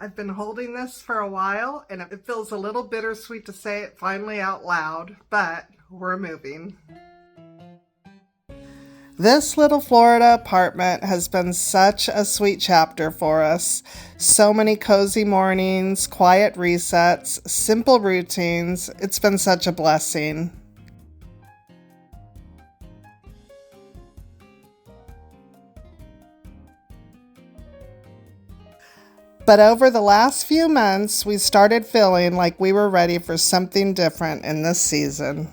I've been holding this for a while, and it feels a little bittersweet to say it finally out loud, but we're moving. This little Florida apartment has been such a sweet chapter for us. So many cozy mornings, quiet resets, simple routines. It's been such a blessing. But over the last few months, we started feeling like we were ready for something different in this season.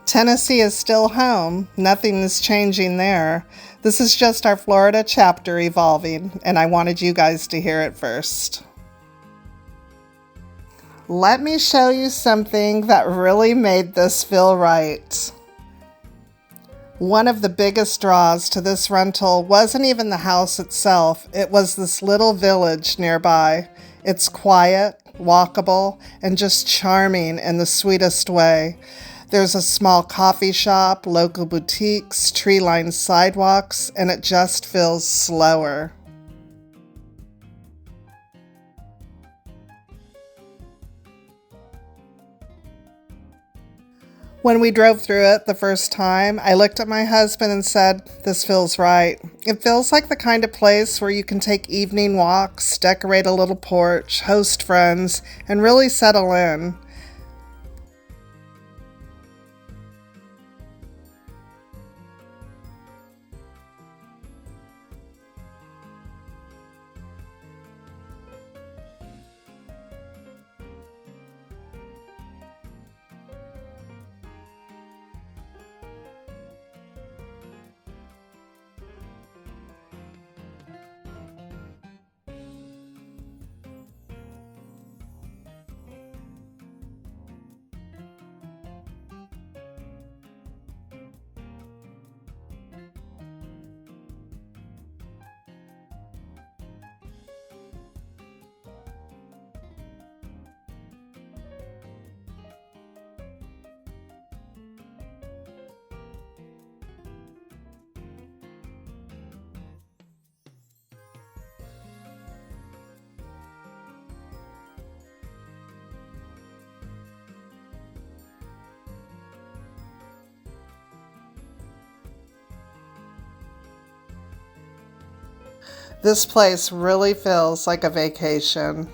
Tennessee is still home. Nothing is changing there. This is just our Florida chapter evolving, and I wanted you guys to hear it first. Let me show you something that really made this feel right. One of the biggest draws to this rental wasn't even the house itself, it was this little village nearby. It's quiet, walkable, and just charming in the sweetest way. There's a small coffee shop, local boutiques, tree-lined sidewalks, and it just feels slower. When we drove through it the first time, I looked at my husband and said, "This feels right." It feels like the kind of place where you can take evening walks, decorate a little porch, host friends, and really settle in. This place really feels like a vacation.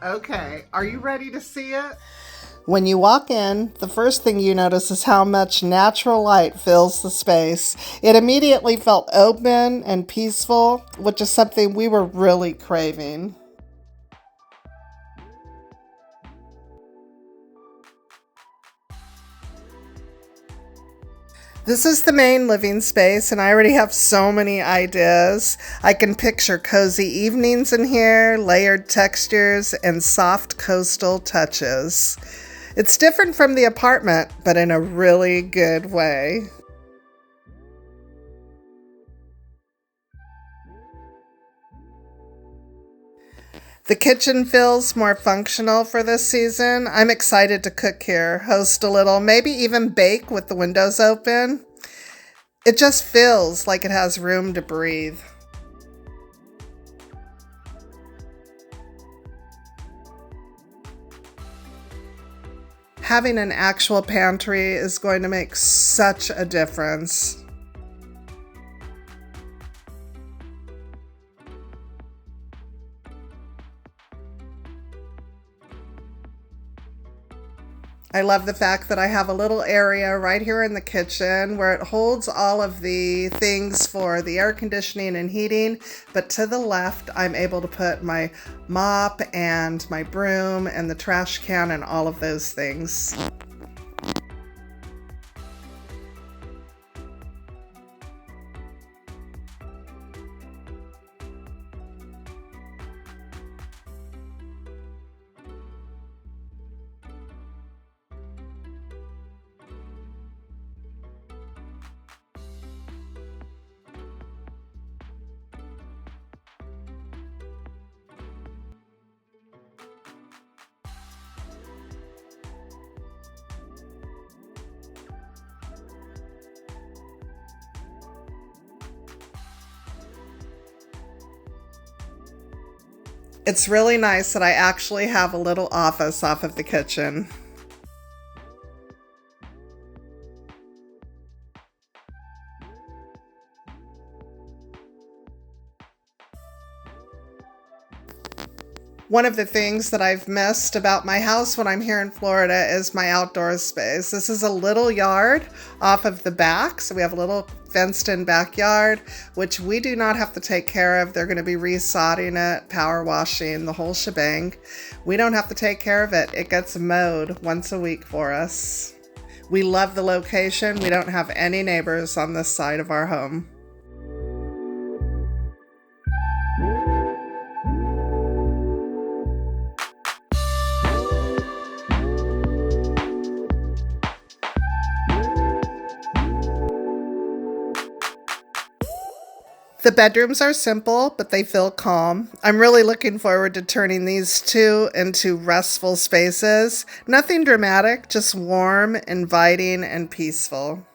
Okay, are you ready to see it? When you walk in, the first thing you notice is how much natural light fills the space. It immediately felt open and peaceful, which is something we were really craving. This is the main living space, and I already have so many ideas. I can picture cozy evenings in here, layered textures, and soft coastal touches. It's different from the apartment, but in a really good way. The kitchen feels more functional for this season. I'm excited to cook here, host a little, maybe even bake with the windows open. It just feels like it has room to breathe. Having an actual pantry is going to make such a difference. I love the fact that I have a little area right here in the kitchen where it holds all of the things for the air conditioning and heating, but to the left I'm able to put my mop and my broom and the trash can and all of those things. It's really nice that I actually have a little office off of the kitchen. One of the things that I've missed about my house when I'm here in Florida is my outdoor space. This is a little yard off of the back, so we have a little fenced-in backyard, which we do not have to take care of. They're going to be resodding it, power washing, the whole shebang. We don't have to take care of it. It gets mowed once a week for us. We love the location. We don't have any neighbors on this side of our home. The bedrooms are simple, but they feel calm. I'm really looking forward to turning these two into restful spaces. Nothing dramatic, just warm, inviting, and peaceful.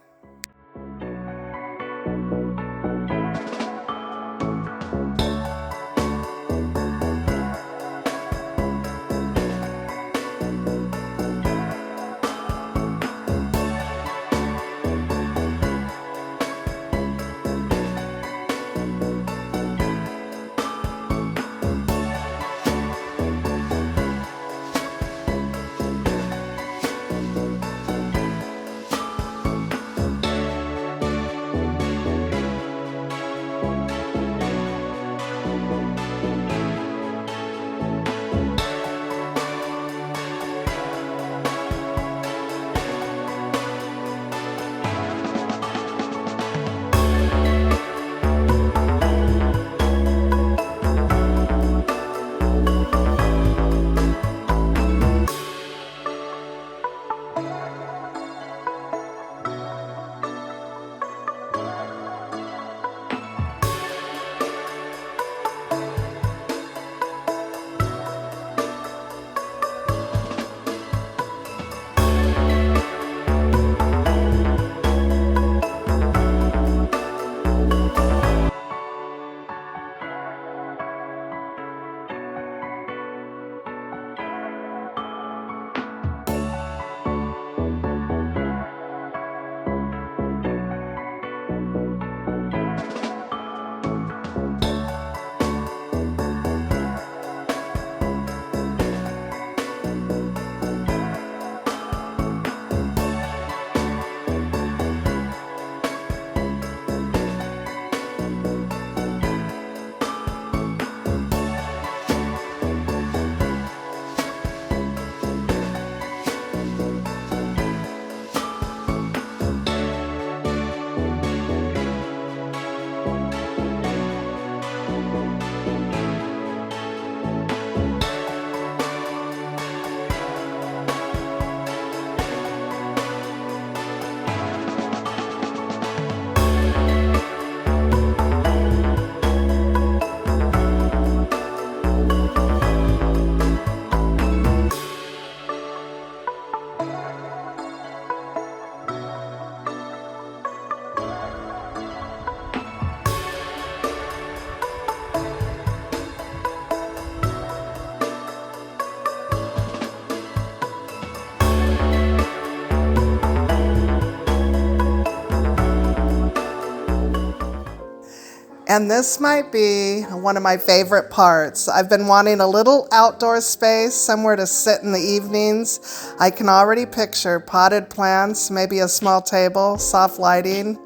And this might be one of my favorite parts. I've been wanting a little outdoor space, somewhere to sit in the evenings. I can already picture potted plants, maybe a small table, soft lighting.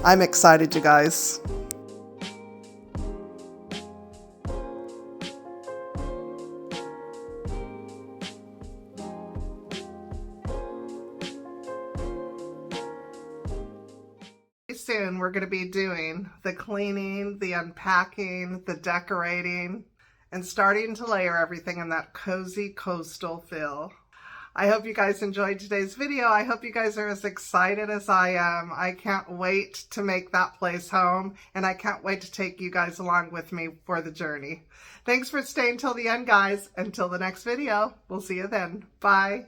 I'm excited, you guys. Soon we're going to be doing the cleaning, the unpacking, the decorating, and starting to layer everything in that cozy coastal feel. I hope you guys enjoyed today's video. I hope you guys are as excited as I am. I can't wait to make that place home, and I can't wait to take you guys along with me for the journey. Thanks for staying till the end, guys. Until the next video, we'll see you then. Bye.